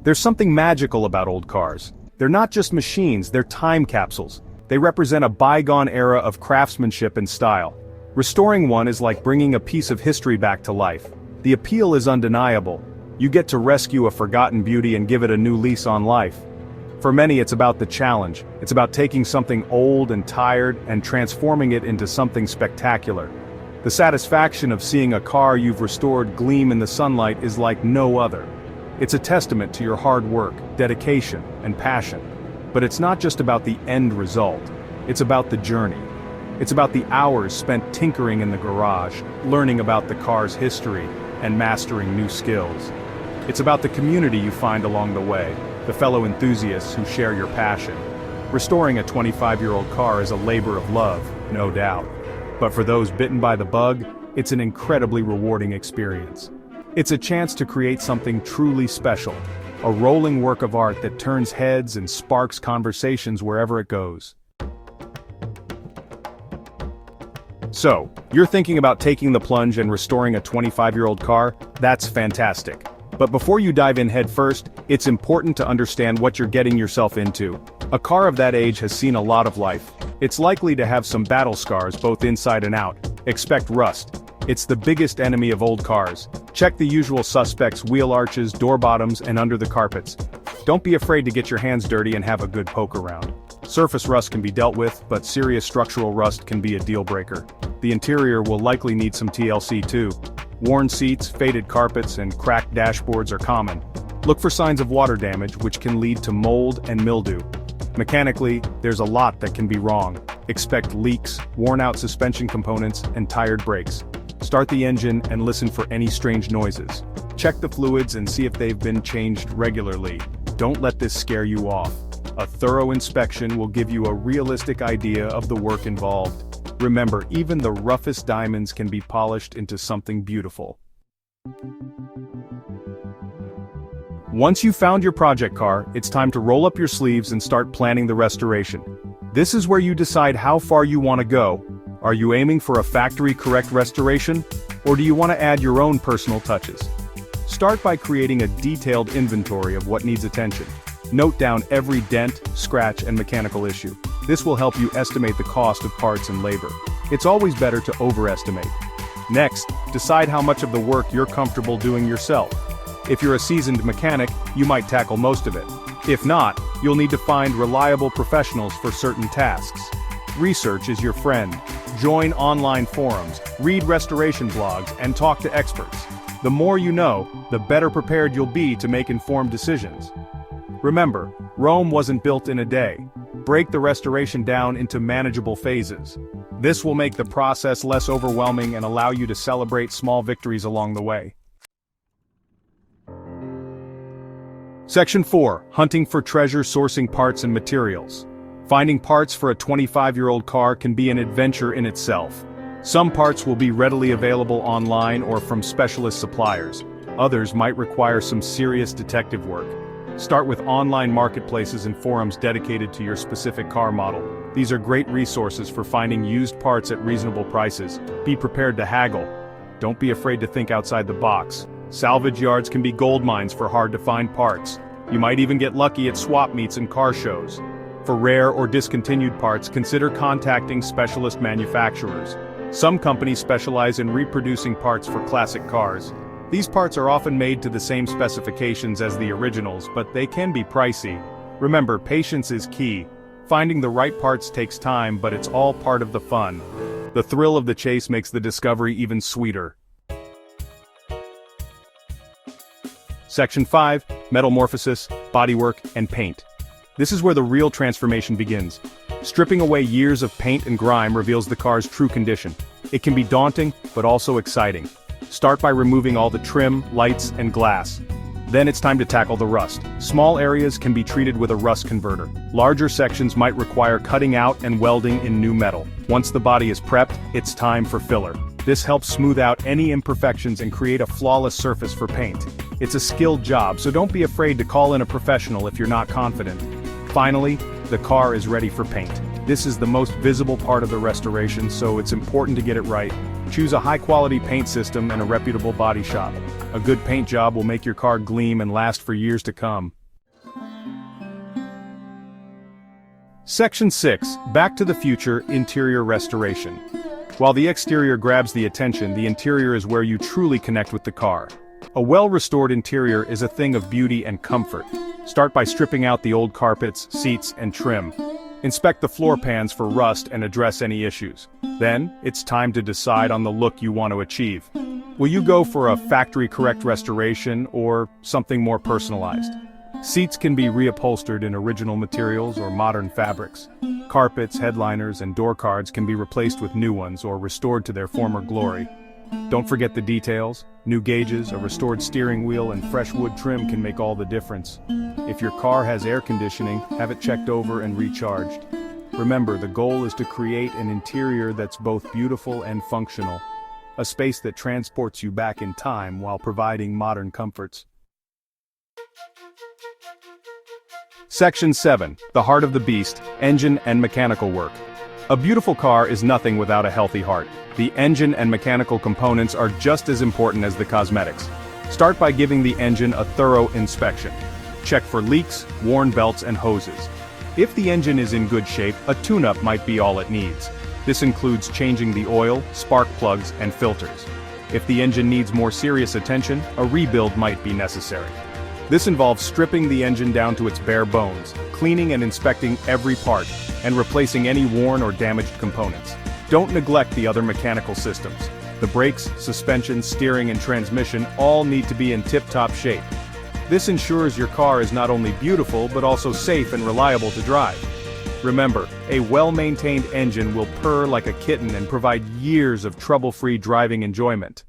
There's something magical about old cars. They're not just machines, they're time capsules. They represent a bygone era of craftsmanship and style. Restoring one is like bringing a piece of history back to life. The appeal is undeniable. You get to rescue a forgotten beauty and give it a new lease on life. For many, it's about the challenge. It's about taking something old and tired and transforming it into something spectacular. The satisfaction of seeing a car you've restored gleam in the sunlight is like no other. It's a testament to your hard work, dedication, and passion. But it's not just about the end result. It's about the journey. It's about the hours spent tinkering in the garage, learning about the car's history, and mastering new skills. It's about the community you find along the way, the fellow enthusiasts who share your passion. Restoring a 25-year-old car is a labor of love, no doubt. But for those bitten by the bug, it's an incredibly rewarding experience. It's a chance to create something truly special, a rolling work of art that turns heads and sparks conversations wherever it goes. So, you're thinking about taking the plunge and restoring a 25-year-old car? That's fantastic. But before you dive in head first, it's important to understand what you're getting yourself into. A car of that age has seen a lot of life. It's likely to have some battle scars both inside and out. Expect rust. It's the biggest enemy of old cars. Check the usual suspects: wheel arches, door bottoms, and under the carpets. Don't be afraid to get your hands dirty and have a good poke around. Surface rust can be dealt with, but serious structural rust can be a deal breaker. The interior will likely need some TLC too. Worn seats, faded carpets, and cracked dashboards are common. Look for signs of water damage, which can lead to mold and mildew. Mechanically, there's a lot that can be wrong. Expect leaks, worn-out suspension components, and tired brakes. Start the engine and listen for any strange noises. Check the fluids and see if they've been changed regularly. Don't let this scare you off. A thorough inspection will give you a realistic idea of the work involved. Remember, even the roughest diamonds can be polished into something beautiful. Once you've found your project car, it's time to roll up your sleeves and start planning the restoration. This is where you decide how far you want to go. Are you aiming for a factory-correct restoration, or do you want to add your own personal touches? Start by creating a detailed inventory of what needs attention. Note down every dent, scratch, and mechanical issue. This will help you estimate the cost of parts and labor. It's always better to overestimate. Next, decide how much of the work you're comfortable doing yourself. If you're a seasoned mechanic, you might tackle most of it. If not, you'll need to find reliable professionals for certain tasks. Research is your friend. Join online forums, read restoration blogs, and talk to experts. The more you know, the better prepared you'll be to make informed decisions. Remember, Rome wasn't built in a day. Break the restoration down into manageable phases. This will make the process less overwhelming and allow you to celebrate small victories along the way. Section 4. Hunting for treasure, sourcing parts and materials. Finding parts for a 25-year-old car can be an adventure in itself. Some parts will be readily available online or from specialist suppliers. Others might require some serious detective work. Start with online marketplaces and forums dedicated to your specific car model. These are great resources for finding used parts at reasonable prices. Be prepared to haggle. Don't be afraid to think outside the box. Salvage yards can be gold mines for hard-to-find parts. You might even get lucky at swap meets and car shows. For rare or discontinued parts, consider contacting specialist manufacturers. Some companies specialize in reproducing parts for classic cars. These parts are often made to the same specifications as the originals, but they can be pricey. Remember, patience is key. Finding the right parts takes time, but it's all part of the fun. The thrill of the chase makes the discovery even sweeter. Section 5. Metamorphosis, Bodywork, and Paint. This is where the real transformation begins. Stripping away years of paint and grime reveals the car's true condition. It can be daunting, but also exciting. Start by removing all the trim, lights, and glass. Then it's time to tackle the rust. Small areas can be treated with a rust converter. Larger sections might require cutting out and welding in new metal. Once the body is prepped, it's time for filler. This helps smooth out any imperfections and create a flawless surface for paint. It's a skilled job, so don't be afraid to call in a professional if you're not confident. Finally, the car is ready for paint. This is the most visible part of the restoration, so it's important to get it right. Choose a high-quality paint system and a reputable body shop. A good paint job will make your car gleam and last for years to come. Section 6. Back to the Future Interior Restoration. While the exterior grabs the attention, the interior is where you truly connect with the car. A well-restored interior is a thing of beauty and comfort. Start by stripping out the old carpets, seats, and trim. Inspect the floor pans for rust and address any issues. Then, it's time to decide on the look you want to achieve. Will you go for a factory-correct restoration or something more personalized? Seats can be reupholstered in original materials or modern fabrics. Carpets, headliners, and door cards can be replaced with new ones or restored to their former glory. Don't forget the details. New gauges, a restored steering wheel, and fresh wood trim can make all the difference. If your car has air conditioning, have it checked over and recharged. Remember, the goal is to create an interior that's both beautiful and functional. A space that transports you back in time while providing modern comforts. Section 7. The Heart of the Beast, Engine and Mechanical Work. A beautiful car is nothing without a healthy heart. The engine and mechanical components are just as important as the cosmetics. Start by giving the engine a thorough inspection. Check for leaks, worn belts, and hoses. If the engine is in good shape, a tune-up might be all it needs. This includes changing the oil, spark plugs, and filters. If the engine needs more serious attention, a rebuild might be necessary. This involves stripping the engine down to its bare bones, cleaning and inspecting every part, and replacing any worn or damaged components. Don't neglect the other mechanical systems. The brakes, suspension, steering, and transmission all need to be in tip-top shape. This ensures your car is not only beautiful but also safe and reliable to drive. Remember, a well-maintained engine will purr like a kitten and provide years of trouble-free driving enjoyment.